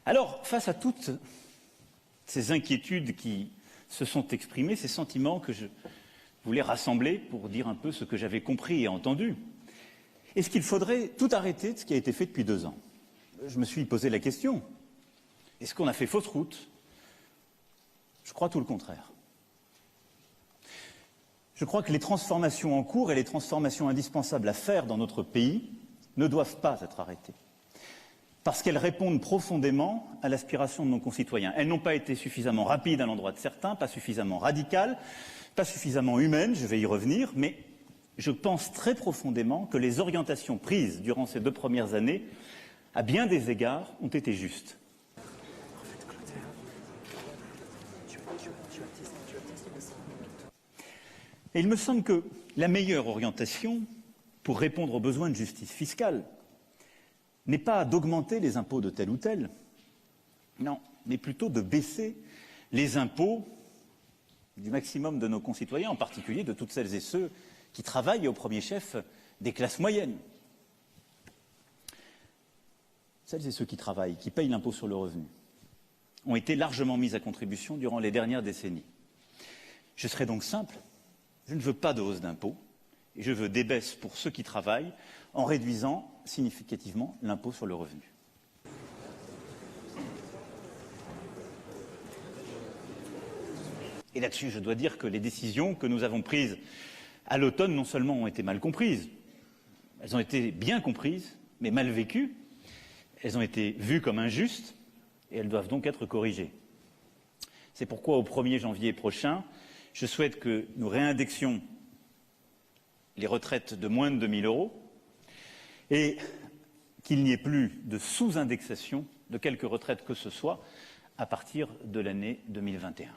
Alors, face à toutes ces inquiétudes qui se sont exprimées, ces sentiments que je voulais rassembler pour dire un peu ce que j'avais compris et entendu, est-ce qu'il faudrait tout arrêter de ce qui a été fait depuis 2 ans? Je me suis posé la question. Est-ce qu'on a fait fausse route? Je crois tout le contraire. Je crois que les transformations en cours et les transformations indispensables à faire dans notre pays ne doivent pas être arrêtées, parce qu'elles répondent profondément à l'aspiration de nos concitoyens. Elles n'ont pas été suffisamment rapides à l'endroit de certains, pas suffisamment radicales, pas suffisamment humaines, je vais y revenir, mais je pense très profondément que les orientations prises durant ces 2 premières années, à bien des égards, ont été justes. Et il me semble que la meilleure orientation pour répondre aux besoins de justice fiscale n'est pas d'augmenter les impôts de tel ou tel, non, mais plutôt de baisser les impôts du maximum de nos concitoyens, en particulier de toutes celles et ceux qui travaillent, et au premier chef des classes moyennes. Celles et ceux qui travaillent, qui payent l'impôt sur le revenu, ont été largement mis à contribution durant les dernières décennies. Je serai donc simple, je ne veux pas de hausse d'impôts, et je veux des baisses pour ceux qui travaillent, en réduisant significativement l'impôt sur le revenu. Et là-dessus, je dois dire que les décisions que nous avons prises à l'automne, non seulement ont été mal comprises, elles ont été bien comprises, mais mal vécues, elles ont été vues comme injustes, et elles doivent donc être corrigées. C'est pourquoi, au 1er janvier prochain, je souhaite que nous réindexions les retraites de moins de 2 000 € et qu'il n'y ait plus de sous-indexation de quelque retraite que ce soit à partir de l'année 2021.